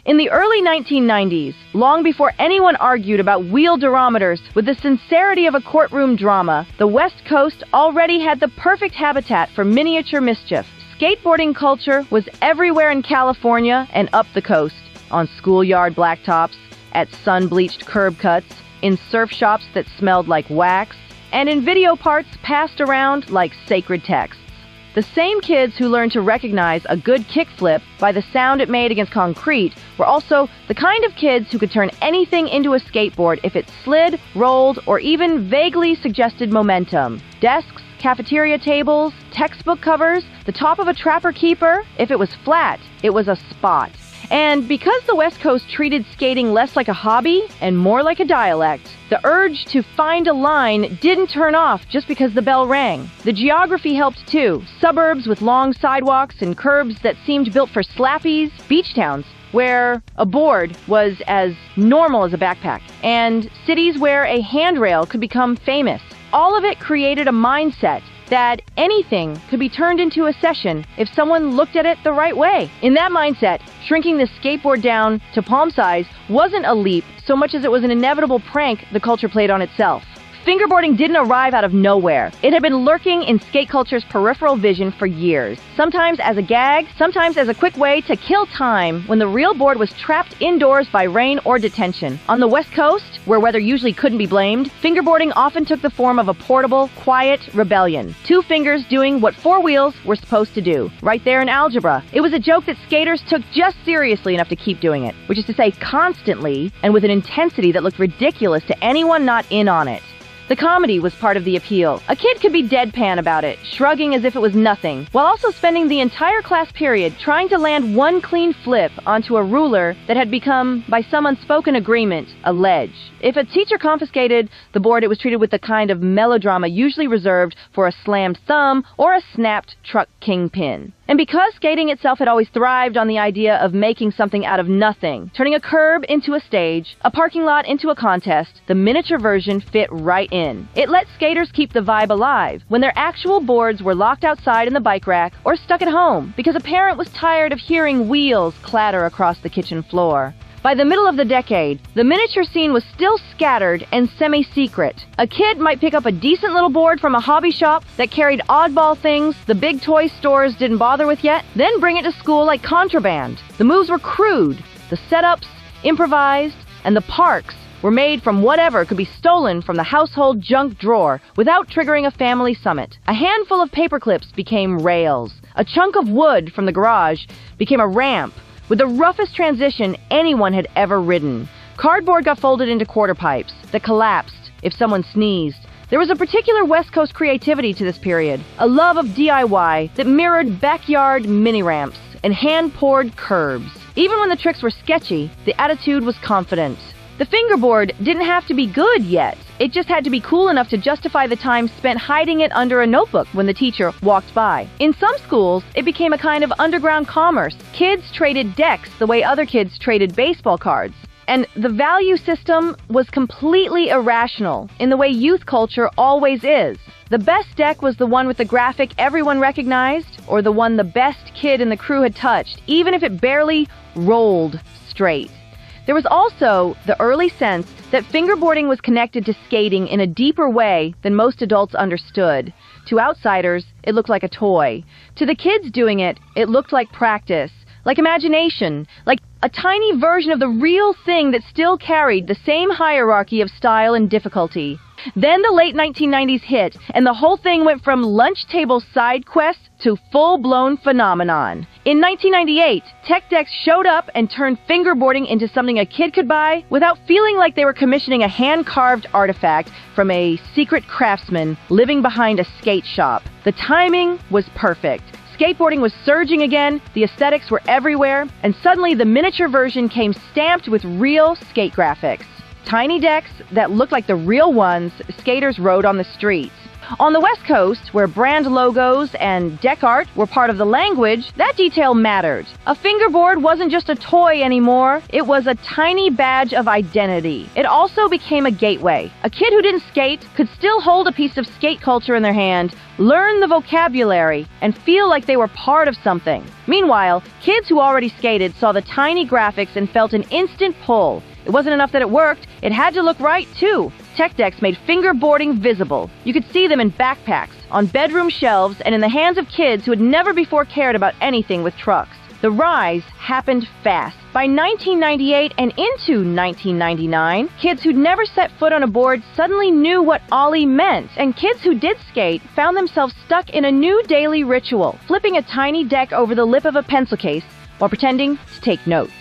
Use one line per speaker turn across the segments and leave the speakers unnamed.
In the early 1990s, long before anyone argued about wheel durometers with the sincerity of a courtroom drama, the West Coast already had the perfect habitat for miniature mischief. Skateboarding culture was everywhere in California and up the coast, on schoolyard blacktops, at sun-bleached curb cuts, in surf shops that smelled like wax, and in video parts passed around like sacred texts. The same kids who learned to recognize a good kickflip by the sound it made against concrete were also the kind of kids who could turn anything into a skateboard if it slid, rolled, or even vaguely suggested momentum. Desks, cafeteria tables, textbook covers, the top of a trapper keeper, if it was flat, it was a spot. And because the West Coast treated skating less like a hobby and more like a dialect, the urge to find a line didn't turn off just because the bell rang. The geography helped too. Suburbs with long sidewalks and curbs that seemed built for slappies, beach towns where a board was as normal as a backpack, and cities where a handrail could become famous. All of it created a mindset that anything could be turned into a session if someone looked at it the right way. In that mindset, shrinking the skateboard down to palm size wasn't a leap so much as it was an inevitable prank the culture played on itself. Fingerboarding didn't arrive out of nowhere. It had been lurking in skate culture's peripheral vision for years, sometimes as a gag, sometimes as a quick way to kill time when the real board was trapped indoors by rain or detention. On the West Coast, where weather usually couldn't be blamed, fingerboarding often took the form of a portable, quiet rebellion. Two fingers doing what four wheels were supposed to do. Right there in Algebra, it was a joke that skaters took just seriously enough to keep doing it, which is to say constantly and with an intensity that looked ridiculous to anyone not in on it. The comedy was part of the appeal. A kid could be deadpan about it, shrugging as if it was nothing, while also spending the entire class period trying to land one clean flip onto a ruler that had become, by some unspoken agreement, a ledge. If a teacher confiscated the board, it was treated with the kind of melodrama usually reserved for a slammed thumb or a snapped truck kingpin. And because skating itself had always thrived on the idea of making something out of nothing, turning a curb into a stage, a parking lot into a contest, the miniature version fit right in. It let skaters keep the vibe alive when their actual boards were locked outside in the bike rack or stuck at home because a parent was tired of hearing wheels clatter across the kitchen floor. By the middle of the decade, the miniature scene was still scattered and semi-secret. A kid might pick up a decent little board from a hobby shop that carried oddball things the big toy stores didn't bother with yet, then bring it to school like contraband. The moves were crude, the setups improvised, and the parks were made from whatever could be stolen from the household junk drawer without triggering a family summit. A handful of paperclips became rails. A chunk of wood from the garage became a ramp with the roughest transition anyone had ever ridden. Cardboard got folded into quarter pipes that collapsed if someone sneezed. There was a particular West Coast creativity to this period, a love of DIY that mirrored backyard mini-ramps and hand-poured curbs. Even when the tricks were sketchy, the attitude was confident. The fingerboard didn't have to be good yet. It just had to be cool enough to justify the time spent hiding it under a notebook when the teacher walked by. In some schools, it became a kind of underground commerce. Kids traded decks the way other kids traded baseball cards. And the value system was completely irrational, in the way youth culture always is. The best deck was the one with the graphic everyone recognized, or the one the best kid in the crew had touched, even if it barely rolled straight. There was also the early sense that fingerboarding was connected to skating in a deeper way than most adults understood. To outsiders, it looked like a toy. To the kids doing it, it looked like practice, like imagination, like a tiny version of the real thing that still carried the same hierarchy of style and difficulty. Then the late 1990s hit, and the whole thing went from lunch table side quest to full-blown phenomenon. In 1998, tech decks showed up and turned fingerboarding into something a kid could buy without feeling like they were commissioning a hand-carved artifact from a secret craftsman living behind a skate shop. The timing was perfect. Skateboarding was surging again, the aesthetics were everywhere, and suddenly the miniature version came stamped with real skate graphics. Tiny decks that looked like the real ones skaters rode on the streets. On the West Coast, where brand logos and deck art were part of the language, that detail mattered. A fingerboard wasn't just a toy anymore, it was a tiny badge of identity. It also became a gateway. A kid who didn't skate could still hold a piece of skate culture in their hand, learn the vocabulary, and feel like they were part of something. Meanwhile, kids who already skated saw the tiny graphics and felt an instant pull. It wasn't enough that it worked, it had to look right too. Tech decks made fingerboarding visible. You could see them in backpacks, on bedroom shelves, and in the hands of kids who had never before cared about anything with trucks. The rise happened fast. By 1998 and into 1999, kids who'd never set foot on a board suddenly knew what ollie meant, and kids who did skate found themselves stuck in a new daily ritual, flipping a tiny deck over the lip of a pencil case while pretending to take notes.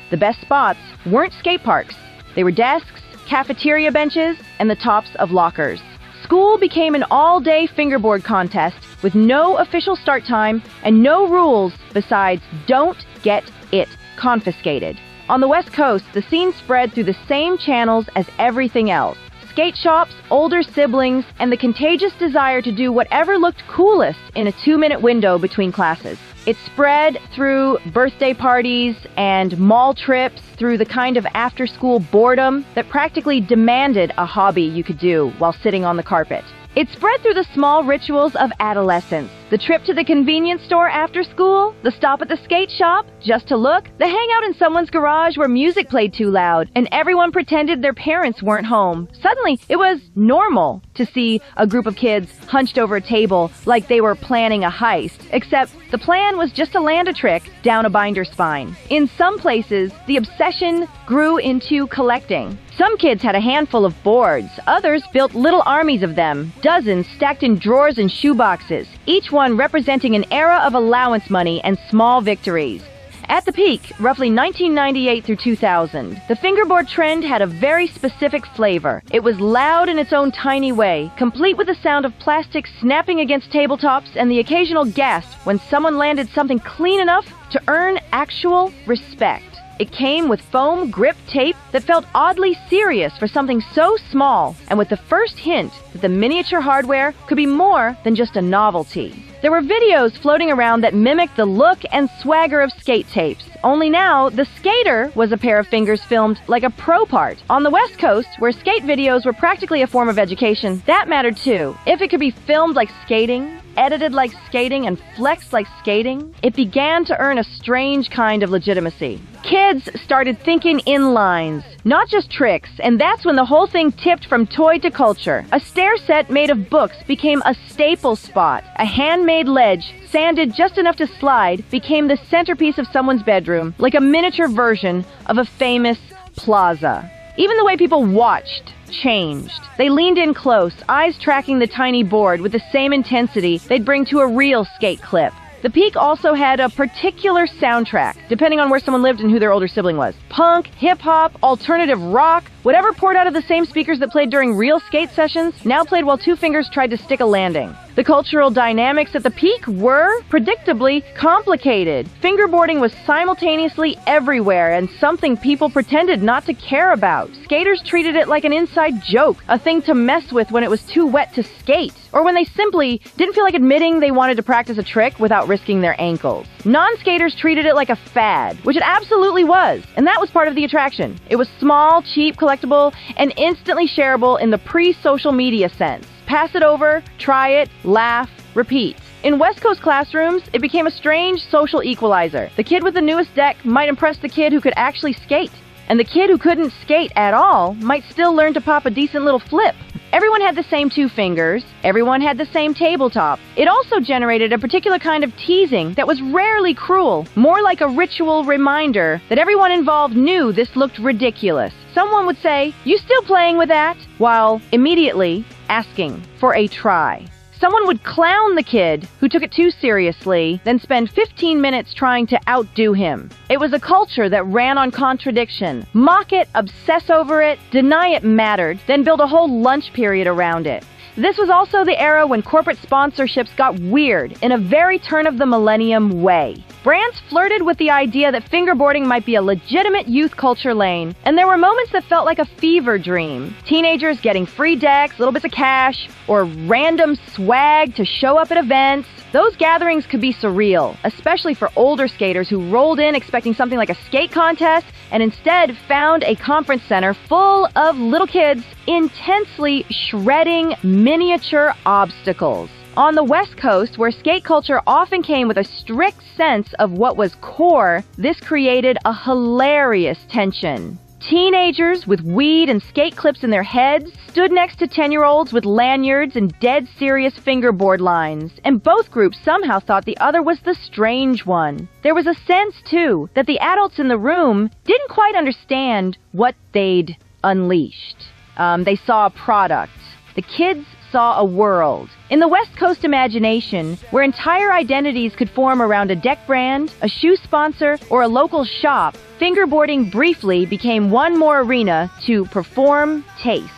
The best spots weren't skate parks. They were desks, cafeteria benches, and the tops of lockers. School became an all-day fingerboard contest with no official start time and no rules besides don't get it confiscated. On the West Coast, the scene spread through the same channels as everything else. Skate shops, older siblings, and the contagious desire to do whatever looked coolest in a 2-minute window between classes. It spread through birthday parties and mall trips, through the kind of after-school boredom that practically demanded a hobby you could do while sitting on the carpet. It spread through the small rituals of adolescence. The trip to the convenience store after school, the stop at the skate shop just to look, the hangout in someone's garage where music played too loud and everyone pretended their parents weren't home. Suddenly, it was normal to see a group of kids hunched over a table like they were planning a heist, except the plan was just to land a trick down a binder spine. In some places, the obsession grew into collecting. Some kids had a handful of boards, others built little armies of them, dozens stacked in drawers and shoeboxes, each one representing an era of allowance money and small victories. At the peak, roughly 1998 through 2000, the fingerboard trend had a very specific flavor. It was loud in its own tiny way, complete with the sound of plastic snapping against tabletops and the occasional gasp when someone landed something clean enough to earn actual respect. It came with foam grip tape that felt oddly serious for something so small, and with the first hint that the miniature hardware could be more than just a novelty. There were videos floating around that mimicked the look and swagger of skate tapes, only now the skater was a pair of fingers filmed like a pro part. On the West Coast, where skate videos were practically a form of education, that mattered too. If it could be filmed like skating, edited like skating, and flexed like skating, it began to earn a strange kind of legitimacy. Kids started thinking in lines, not just tricks, and that's when the whole thing tipped from toy to culture. A stair set made of books became a staple spot. A handmade ledge, sanded just enough to slide, became the centerpiece of someone's bedroom, like a miniature version of a famous plaza. Even the way people watched changed. They leaned in close, eyes tracking the tiny board with the same intensity they'd bring to a real skate clip. The peak also had a particular soundtrack, depending on where someone lived and who their older sibling was. Punk, hip-hop, alternative rock, whatever poured out of the same speakers that played during real skate sessions, now played while two fingers tried to stick a landing. The cultural dynamics at the peak were, predictably, complicated. Fingerboarding was simultaneously everywhere and something people pretended not to care about. Skaters treated it like an inside joke, a thing to mess with when it was too wet to skate, or when they simply didn't feel like admitting they wanted to practice a trick without risking their ankles. Non-skaters treated it like a fad, which it absolutely was, and that was part of the attraction. It was small, cheap, collectible, and instantly shareable in the pre-social media sense. Pass it over, try it, laugh, repeat. In West Coast classrooms, it became a strange social equalizer. The kid with the newest deck might impress the kid who could actually skate, and the kid who couldn't skate at all might still learn to pop a decent little flip. Everyone had the same two fingers. Everyone had the same tabletop. It also generated a particular kind of teasing that was rarely cruel, more like a ritual reminder that everyone involved knew this looked ridiculous. Someone would say, "You still playing with that?" while immediately asking for a try. Someone would clown the kid who took it too seriously, then spend 15 minutes trying to outdo him. It was a culture that ran on contradiction. Mock it, obsess over it, deny it mattered, then build a whole lunch period around it. This was also the era when corporate sponsorships got weird in a very turn-of-the-millennium way. Brands flirted with the idea that fingerboarding might be a legitimate youth culture lane, and there were moments that felt like a fever dream. Teenagers getting free decks, little bits of cash, or random swag to show up at events. Those gatherings could be surreal, especially for older skaters who rolled in expecting something like a skate contest and instead found a conference center full of little kids intensely shredding miniature obstacles. On the West Coast, where skate culture often came with a strict sense of what was core, this created a hilarious tension. Teenagers with weed and skate clips in their heads stood next to 10-year-olds with lanyards and dead serious fingerboard lines, and both groups somehow thought the other was the strange one. There was a sense, too, that the adults in the room didn't quite understand what they'd unleashed. They saw a product. The kids saw a world. In the West Coast imagination, where entire identities could form around a deck brand, a shoe sponsor, or a local shop, fingerboarding briefly became one more arena to perform taste.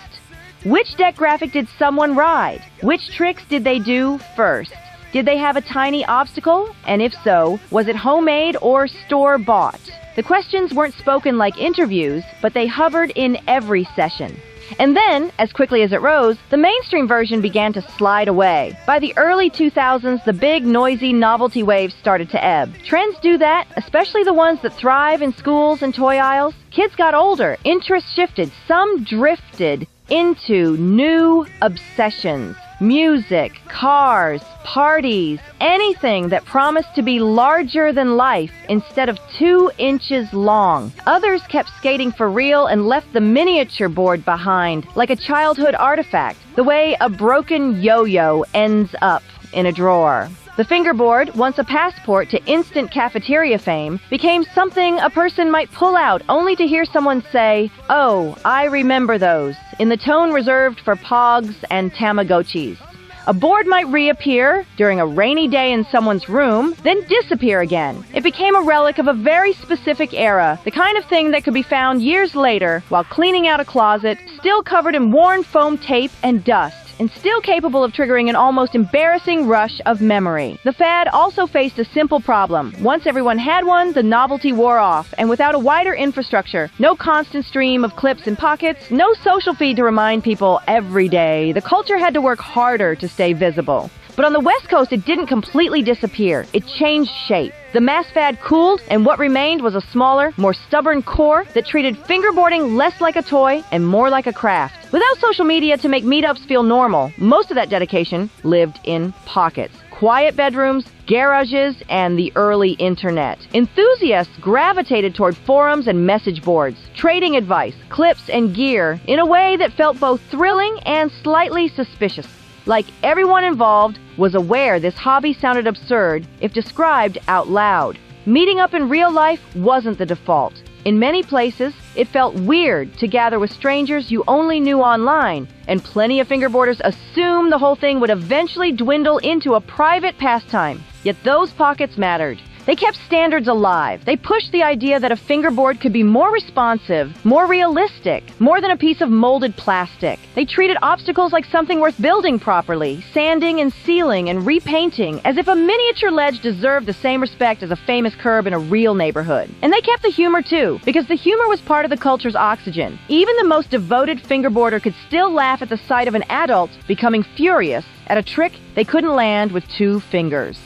Which deck graphic did someone ride? Which tricks did they do first? Did they have a tiny obstacle? And if so, was it homemade or store-bought? The questions weren't spoken like interviews, but they hovered in every session. And then, as quickly as it rose, the mainstream version began to slide away. By the early 2000s, the big, noisy novelty waves started to ebb. Trends do that, especially the ones that thrive in schools and toy aisles. Kids got older, interests shifted, some drifted into new obsessions. Music, cars, parties, anything that promised to be larger than life instead of 2 inches long. Others kept skating for real and left the miniature board behind, like a childhood artifact, the way a broken yo-yo ends up in a drawer. The fingerboard, once a passport to instant cafeteria fame, became something a person might pull out only to hear someone say, "Oh, I remember those," in the tone reserved for Pogs and Tamagotchis. A board might reappear during a rainy day in someone's room, then disappear again. It became a relic of a very specific era, the kind of thing that could be found years later while cleaning out a closet, still covered in worn foam tape and dust, and still capable of triggering an almost embarrassing rush of memory. The fad also faced a simple problem. Once everyone had one, the novelty wore off, and without a wider infrastructure, no constant stream of clips and pockets, no social feed to remind people every day, the culture had to work harder to stay visible. But on the West Coast, it didn't completely disappear. It changed shape. The mass fad cooled, and what remained was a smaller, more stubborn core that treated fingerboarding less like a toy and more like a craft. Without social media to make meetups feel normal, most of that dedication lived in pockets. Quiet bedrooms, garages, and the early internet. Enthusiasts gravitated toward forums and message boards, trading advice, clips, and gear in a way that felt both thrilling and slightly suspicious. Like everyone involved was aware this hobby sounded absurd if described out loud. Meeting up in real life wasn't the default. In many places, it felt weird to gather with strangers you only knew online, and plenty of fingerboarders assumed the whole thing would eventually dwindle into a private pastime. Yet those pockets mattered. They kept standards alive. They pushed the idea that a fingerboard could be more responsive, more realistic, more than a piece of molded plastic. They treated obstacles like something worth building properly, sanding and sealing and repainting, as if a miniature ledge deserved the same respect as a famous curb in a real neighborhood. And they kept the humor too, because the humor was part of the culture's oxygen. Even the most devoted fingerboarder could still laugh at the sight of an adult becoming furious at a trick they couldn't land with 2 fingers.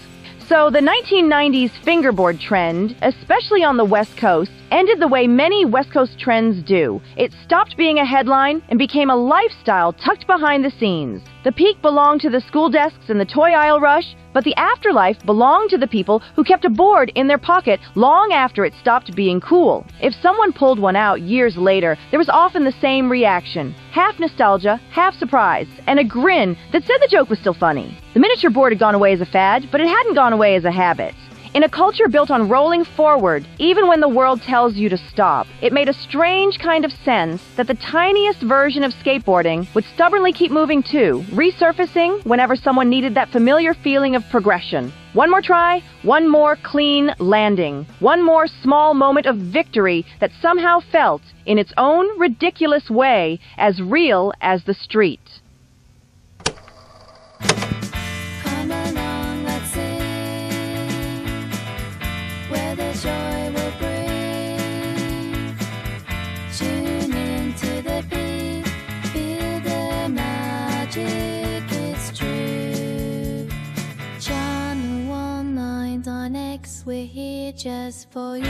So the 1990s fingerboard trend, especially on the West Coast, ended the way many West Coast trends do. It stopped being a headline and became a lifestyle tucked behind the scenes. The peak belonged to the school desks and the toy aisle rush, but the afterlife belonged to the people who kept a board in their pocket long after it stopped being cool. If someone pulled one out years later, there was often the same reaction. Half nostalgia, half surprise, and a grin that said the joke was still funny. The miniature board had gone away as a fad, but it hadn't gone away as a habit. In a culture built on rolling forward, even when the world tells you to stop, it made a strange kind of sense that the tiniest version of skateboarding would stubbornly keep moving too, resurfacing whenever someone needed that familiar feeling of progression. One more try, one more clean landing, one more small moment of victory that somehow felt, in its own ridiculous way, as real as the street.
we're here just for you,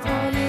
for you.